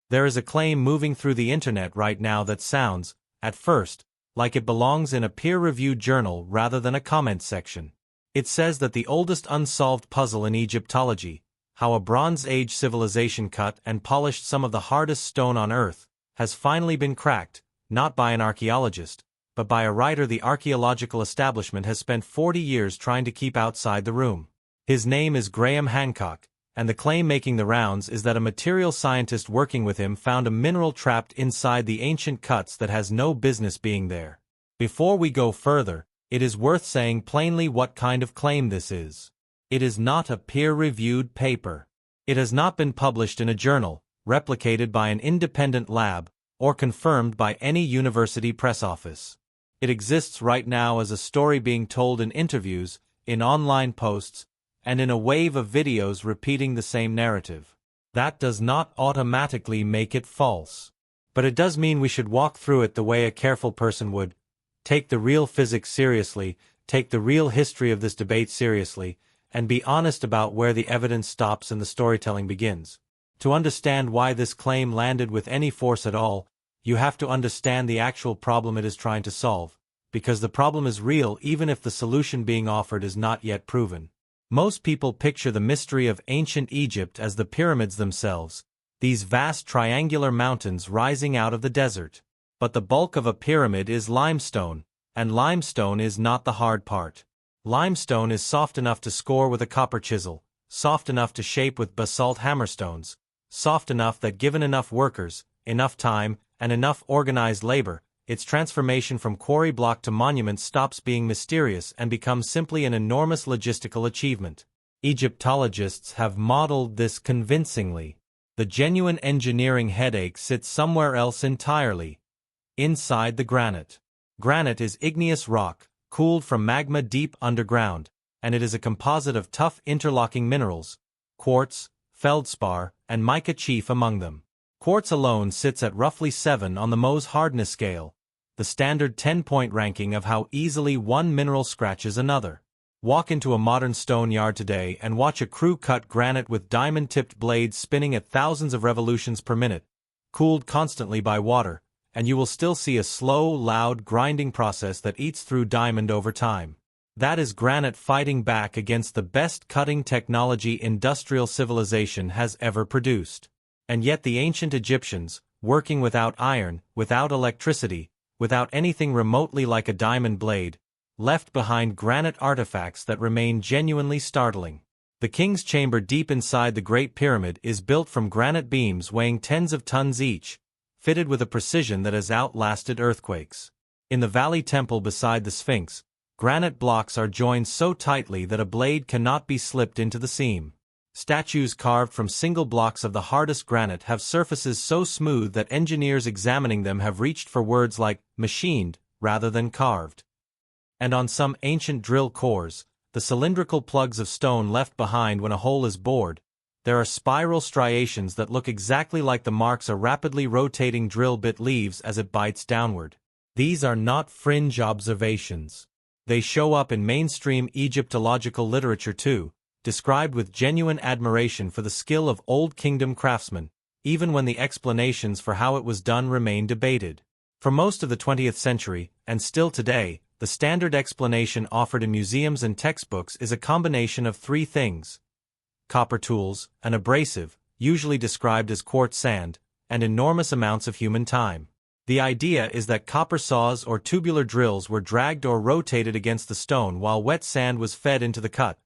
There is a claim moving through the internet right now that sounds, at first, like it belongs in a peer-reviewed journal rather than a comment section. It says that the oldest unsolved puzzle in Egyptology, how a Bronze Age civilization cut and polished some of the hardest stone on Earth, has finally been cracked, not by an archaeologist, but by a writer the archaeological establishment has spent 40 years trying to keep outside the room. His name is Graham Hancock, and the claim making the rounds is that a material scientist working with him found a mineral trapped inside the ancient cuts that has no business being there. Before we go further, it is worth saying plainly what kind of claim this is. It is not a peer-reviewed paper. It has not been published in a journal, replicated by an independent lab, or confirmed by any university press office. It exists right now as a story being told in interviews, in online posts, and in a wave of videos repeating the same narrative. That does not automatically make it false. But it does mean we should walk through it the way a careful person would. Take the real physics seriously, take the real history of this debate seriously, and be honest about where the evidence stops and the storytelling begins. To understand why this claim landed with any force at all, you have to understand the actual problem it is trying to solve, because the problem is real even if the solution being offered is not yet proven. Most people picture the mystery of ancient Egypt as the pyramids themselves, these vast triangular mountains rising out of the desert. But the bulk of a pyramid is limestone, and limestone is not the hard part. Limestone is soft enough to score with a copper chisel, soft enough to shape with basalt hammerstones, soft enough that given enough workers, enough time, and enough organized labor, its transformation from quarry block to monument stops being mysterious and becomes simply an enormous logistical achievement. Egyptologists have modeled this convincingly. The genuine engineering headache sits somewhere else entirely. Inside the granite. Granite is igneous rock, cooled from magma deep underground, and it is a composite of tough interlocking minerals, quartz, feldspar, and mica chief among them. Quartz alone sits at roughly 7 on the Mohs hardness scale, the standard 10-point ranking of how easily one mineral scratches another. Walk into a modern stone yard today and watch a crew cut granite with diamond-tipped blades spinning at thousands of revolutions per minute, cooled constantly by water, and you will still see a slow, loud grinding process that eats through diamond over time. That is granite fighting back against the best cutting technology industrial civilization has ever produced. And yet the ancient Egyptians, working without iron, without electricity, without anything remotely like a diamond blade, left behind granite artifacts that remain genuinely startling. The king's chamber deep inside the Great Pyramid is built from granite beams weighing tens of tons each, fitted with a precision that has outlasted earthquakes. In the Valley Temple beside the Sphinx, granite blocks are joined so tightly that a blade cannot be slipped into the seam. Statues carved from single blocks of the hardest granite have surfaces so smooth that engineers examining them have reached for words like machined rather than carved. And on some ancient drill cores, the cylindrical plugs of stone left behind when a hole is bored, there are spiral striations that look exactly like the marks a rapidly rotating drill bit leaves as it bites downward. These are not fringe observations. They show up in mainstream Egyptological literature too, described with genuine admiration for the skill of Old Kingdom craftsmen, even when the explanations for how it was done remain debated. For most of the 20th century, and still today, the standard explanation offered in museums and textbooks is a combination of 3 things: copper tools, an abrasive, usually described as quartz sand, and enormous amounts of human time. The idea is that copper saws or tubular drills were dragged or rotated against the stone while wet sand was fed into the cut,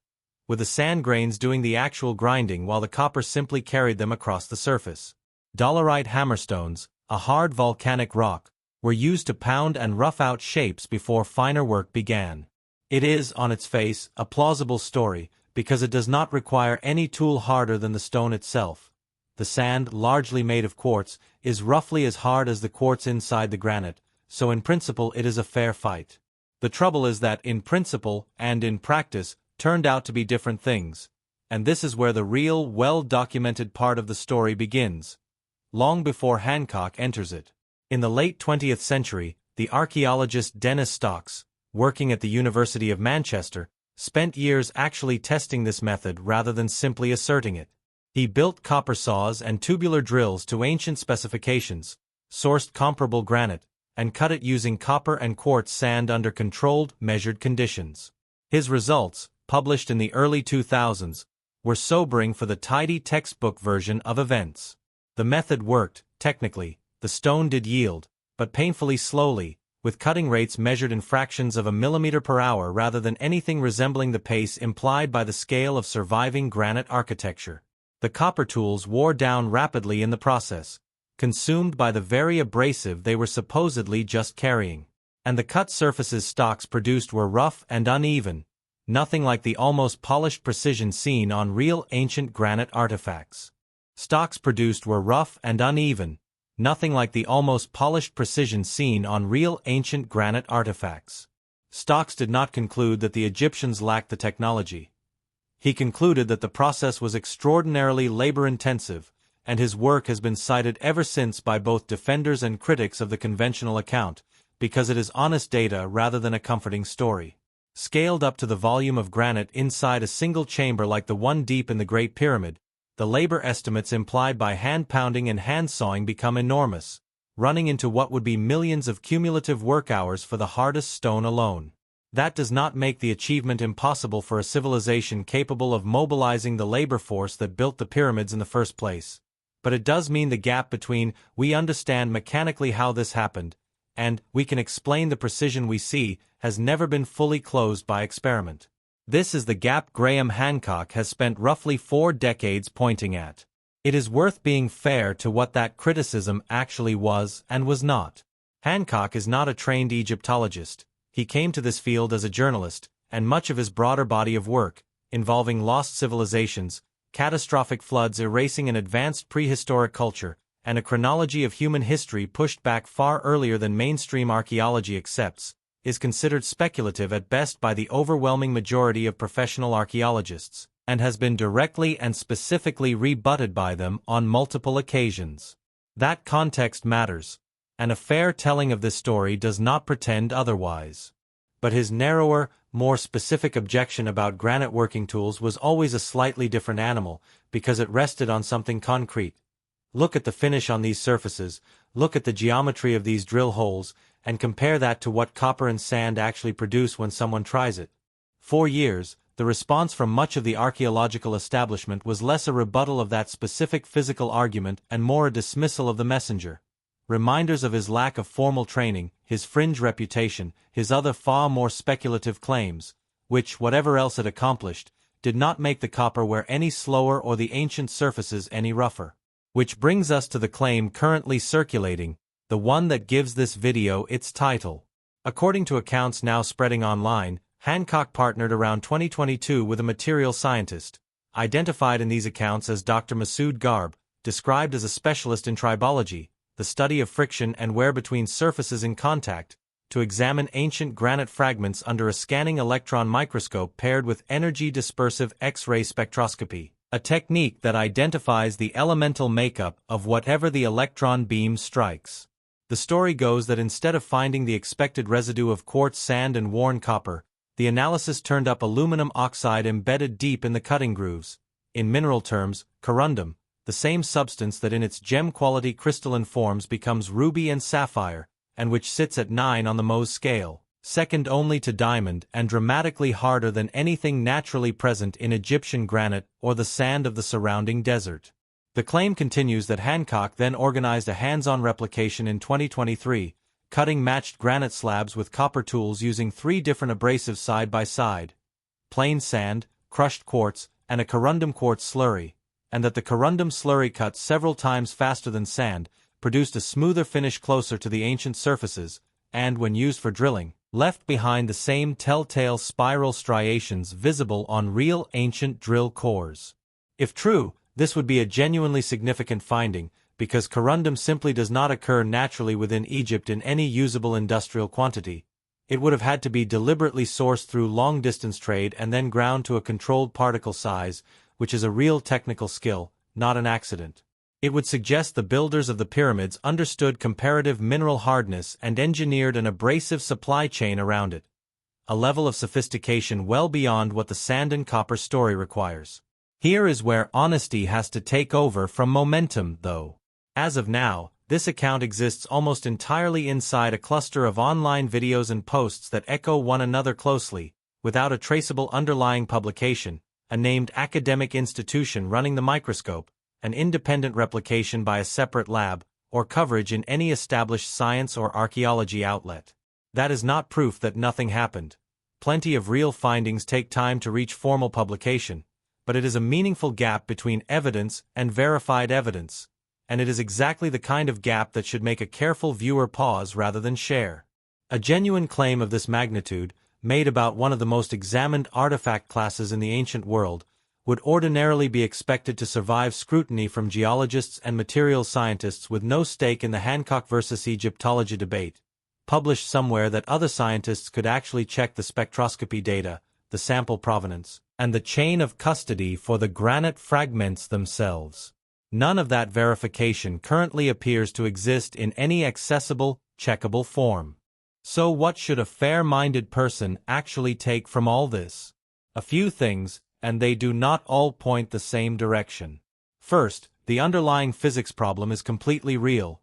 with the sand grains doing the actual grinding while the copper simply carried them across the surface. Dolerite hammerstones, a hard volcanic rock, were used to pound and rough out shapes before finer work began. It is, on its face, a plausible story, because it does not require any tool harder than the stone itself. The sand, largely made of quartz, is roughly as hard as the quartz inside the granite, so in principle it is a fair fight. The trouble is that in principle and in practice turned out to be different things, and this is where the real, well-documented part of the story begins, long before Hancock enters it. In the late 20th century, the archaeologist Dennis Stocks, working at the University of Manchester, spent years actually testing this method rather than simply asserting it. He built copper saws and tubular drills to ancient specifications, sourced comparable granite, and cut it using copper and quartz sand under controlled, measured conditions. His results, published in the early 2000s, were sobering for the tidy textbook version of events. The method worked, technically, the stone did yield, but painfully slowly, with cutting rates measured in fractions of a millimeter per hour rather than anything resembling the pace implied by the scale of surviving granite architecture. The copper tools wore down rapidly in the process, consumed by the very abrasive they were supposedly just carrying. And the cut surfaces stocks produced were rough and uneven, nothing like the almost polished precision seen on real ancient granite artifacts. Stocks produced were rough and uneven, nothing like the almost polished precision seen on real ancient granite artifacts. Stocks did not conclude that the Egyptians lacked the technology. He concluded that the process was extraordinarily labor-intensive, and his work has been cited ever since by both defenders and critics of the conventional account, because it is honest data rather than a comforting story. Scaled up to the volume of granite inside a single chamber like the one deep in the Great Pyramid, the labor estimates implied by hand-pounding and hand-sawing become enormous, running into what would be millions of cumulative work hours for the hardest stone alone. That does not make the achievement impossible for a civilization capable of mobilizing the labor force that built the pyramids in the first place. But it does mean the gap between "we understand mechanically how this happened" and "we can explain the precision we see" has never been fully closed by experiment. This is the gap Graham Hancock has spent roughly 4 decades pointing at. It is worth being fair to what that criticism actually was and was not. Hancock is not a trained Egyptologist. He came to this field as a journalist, and much of his broader body of work, involving lost civilizations, catastrophic floods erasing an advanced prehistoric culture, and a chronology of human history pushed back far earlier than mainstream archaeology accepts, is considered speculative at best by the overwhelming majority of professional archaeologists, and has been directly and specifically rebutted by them on multiple occasions. That context matters, and a fair telling of this story does not pretend otherwise. But his narrower, more specific objection about granite working tools was always a slightly different animal, because it rested on something concrete. Look at the finish on these surfaces, look at the geometry of these drill holes, and compare that to what copper and sand actually produce when someone tries it. For years, the response from much of the archaeological establishment was less a rebuttal of that specific physical argument and more a dismissal of the messenger. Reminders of his lack of formal training, his fringe reputation, his other far more speculative claims, which, whatever else it accomplished, did not make the copper wear any slower or the ancient surfaces any rougher. Which brings us to the claim currently circulating, the one that gives this video its title. According to accounts now spreading online, Hancock partnered around 2022 with a material scientist, identified in these accounts as Dr. Masood Garb, described as a specialist in tribology, the study of friction and wear between surfaces in contact, to examine ancient granite fragments under a scanning electron microscope paired with energy-dispersive X-ray spectroscopy, a technique that identifies the elemental makeup of whatever the electron beam strikes. The story goes that instead of finding the expected residue of quartz sand and worn copper, the analysis turned up aluminum oxide embedded deep in the cutting grooves. In mineral terms, corundum, the same substance that in its gem-quality crystalline forms becomes ruby and sapphire, and which sits at 9 on the Mohs scale, second only to diamond and dramatically harder than anything naturally present in Egyptian granite or the sand of the surrounding desert. The claim continues that Hancock then organized a hands-on replication in 2023, cutting matched granite slabs with copper tools using 3 different abrasives side by side: plain sand, crushed quartz, and a corundum quartz slurry, and that the corundum slurry cut several times faster than sand, produced a smoother finish closer to the ancient surfaces, and, when used for drilling, left behind the same telltale spiral striations visible on real ancient drill cores. If true, this would be a genuinely significant finding, because corundum simply does not occur naturally within Egypt in any usable industrial quantity. It would have had to be deliberately sourced through long-distance trade and then ground to a controlled particle size, which is a real technical skill, not an accident. It would suggest the builders of the pyramids understood comparative mineral hardness and engineered an abrasive supply chain around it, a level of sophistication well beyond what the sand and copper story requires. Here is where honesty has to take over from momentum, though. As of now, this account exists almost entirely inside a cluster of online videos and posts that echo one another closely, without a traceable underlying publication, a named academic institution running the microscope, an independent replication by a separate lab, or coverage in any established science or archaeology outlet. That is not proof that nothing happened. Plenty of real findings take time to reach formal publication, but it is a meaningful gap between evidence and verified evidence, and it is exactly the kind of gap that should make a careful viewer pause rather than share. A genuine claim of this magnitude, made about one of the most examined artifact classes in the ancient world, would ordinarily be expected to survive scrutiny from geologists and materials scientists with no stake in the Hancock versus Egyptology debate, published somewhere that other scientists could actually check the spectroscopy data, the sample provenance, and the chain of custody for the granite fragments themselves. None of that verification currently appears to exist in any accessible, checkable form. So what should a fair-minded person actually take from all this? A few things, and they do not all point the same direction. First, the underlying physics problem is completely real.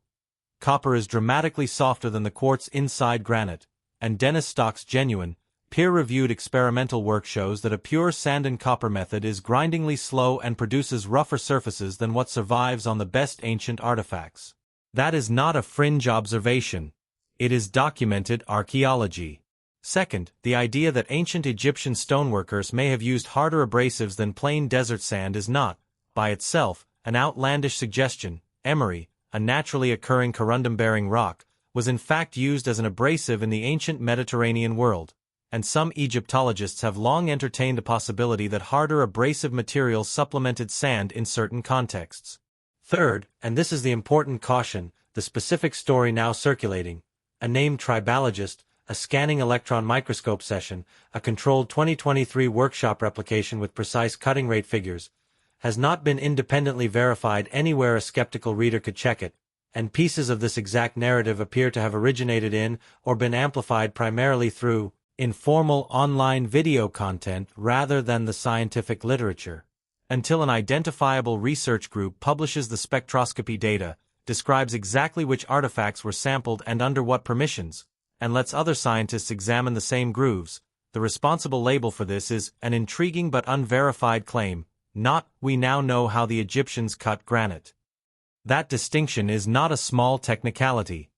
Copper is dramatically softer than the quartz inside granite, and Dennis Stock's genuine, peer-reviewed experimental work shows that a pure sand and copper method is grindingly slow and produces rougher surfaces than what survives on the best ancient artifacts. That is not a fringe observation. It is documented archaeology. Second, the idea that ancient Egyptian stoneworkers may have used harder abrasives than plain desert sand is not, by itself, an outlandish suggestion. Emery, a naturally occurring corundum-bearing rock, was in fact used as an abrasive in the ancient Mediterranean world, and some Egyptologists have long entertained the possibility that harder abrasive materials supplemented sand in certain contexts. Third, and this is the important caution, the specific story now circulating, a named tribalogist, a scanning electron microscope session, a controlled 2023 workshop replication with precise cutting rate figures, has not been independently verified anywhere a skeptical reader could check it, and pieces of this exact narrative appear to have originated in or been amplified primarily through informal online video content rather than the scientific literature. Until an identifiable research group publishes the spectroscopy data, describes exactly which artifacts were sampled and under what permissions, and lets other scientists examine the same grooves, the responsible label for this is an intriguing but unverified claim, not "we now know how the Egyptians cut granite." That distinction is not a small technicality.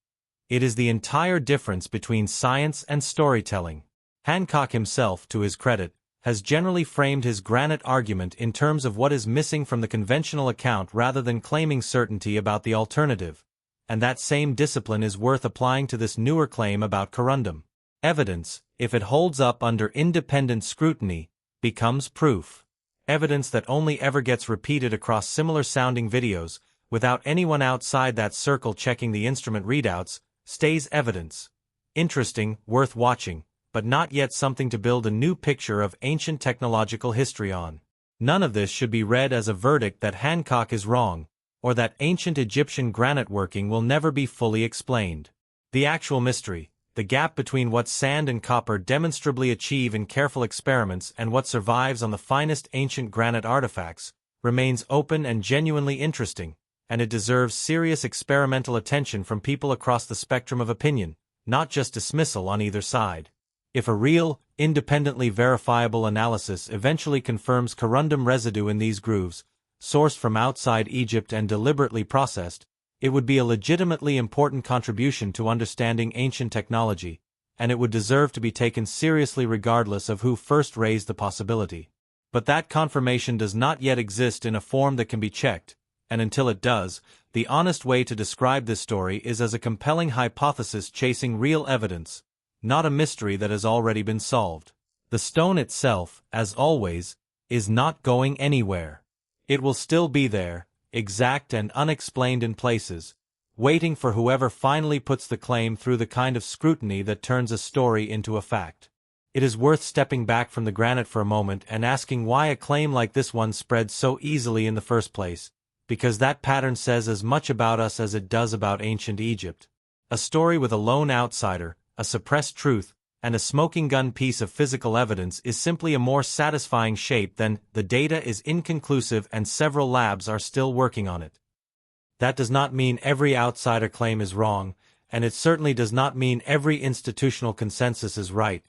It is the entire difference between science and storytelling. Hancock himself, to his credit, has generally framed his granite argument in terms of what is missing from the conventional account rather than claiming certainty about the alternative, and that same discipline is worth applying to this newer claim about corundum. Evidence, if it holds up under independent scrutiny, becomes proof. Evidence that only ever gets repeated across similar-sounding videos, without anyone outside that circle checking the instrument readouts, stays evidence. Interesting, worth watching, but not yet something to build a new picture of ancient technological history on. None of this should be read as a verdict that Hancock is wrong, or that ancient Egyptian granite working will never be fully explained. The actual mystery, the gap between what sand and copper demonstrably achieve in careful experiments and what survives on the finest ancient granite artifacts, remains open and genuinely interesting, and it deserves serious experimental attention from people across the spectrum of opinion, not just dismissal on either side. If a real, independently verifiable analysis eventually confirms corundum residue in these grooves, sourced from outside Egypt and deliberately processed, it would be a legitimately important contribution to understanding ancient technology, and it would deserve to be taken seriously regardless of who first raised the possibility. But that confirmation does not yet exist in a form that can be checked, and until it does, the honest way to describe this story is as a compelling hypothesis chasing real evidence, not a mystery that has already been solved. The stone itself, as always, is not going anywhere. It will still be there, exact and unexplained in places, waiting for whoever finally puts the claim through the kind of scrutiny that turns a story into a fact. It is worth stepping back from the granite for a moment and asking why a claim like this one spread so easily in the first place, because that pattern says as much about us as it does about ancient Egypt. A story with a lone outsider, a suppressed truth, and a smoking gun piece of physical evidence is simply a more satisfying shape than the data is inconclusive and several labs are still working on it. That does not mean every outsider claim is wrong, and it certainly does not mean every institutional consensus is right.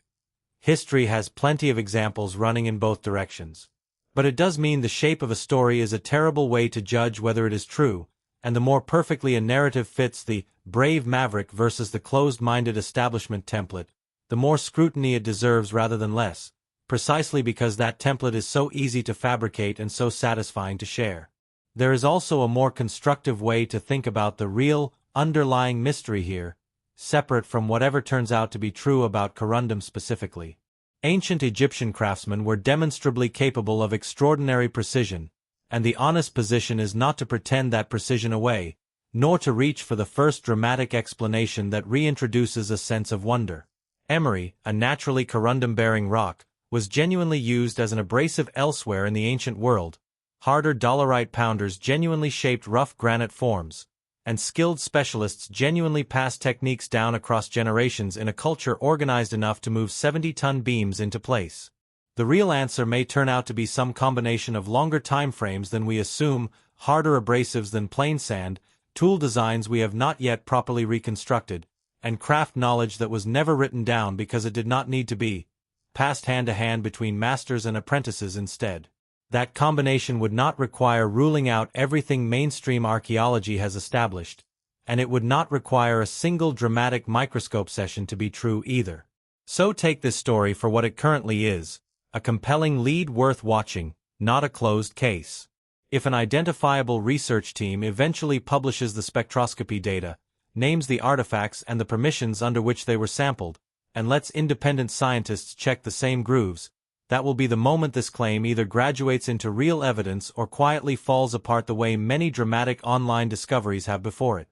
History has plenty of examples running in both directions. But it does mean the shape of a story is a terrible way to judge whether it is true, and the more perfectly a narrative fits the brave maverick versus the closed-minded establishment template, the more scrutiny it deserves rather than less, precisely because that template is so easy to fabricate and so satisfying to share. There is also a more constructive way to think about the real, underlying mystery here, separate from whatever turns out to be true about corundum specifically. Ancient Egyptian craftsmen were demonstrably capable of extraordinary precision, and the honest position is not to pretend that precision away, nor to reach for the first dramatic explanation that reintroduces a sense of wonder. Emery, a naturally corundum-bearing rock, was genuinely used as an abrasive elsewhere in the ancient world. Harder dolerite pounders genuinely shaped rough granite forms, and skilled specialists genuinely passed techniques down across generations in a culture organized enough to move 70-ton beams into place. The real answer may turn out to be some combination of longer time frames than we assume, harder abrasives than plain sand, tool designs we have not yet properly reconstructed, and craft knowledge that was never written down because it did not need to be, passed hand to hand between masters and apprentices instead. That combination would not require ruling out everything mainstream archaeology has established, and it would not require a single dramatic microscope session to be true either. So take this story for what it currently is, a compelling lead worth watching, not a closed case. If an identifiable research team eventually publishes the spectroscopy data, names the artifacts and the permissions under which they were sampled, and lets independent scientists check the same grooves, that will be the moment this claim either graduates into real evidence or quietly falls apart the way many dramatic online discoveries have before it.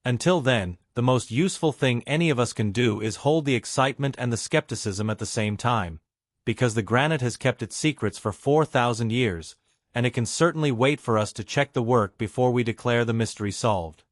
Until then, the most useful thing any of us can do is hold the excitement and the skepticism at the same time, because the granite has kept its secrets for 4,000 years, and it can certainly wait for us to check the work before we declare the mystery solved.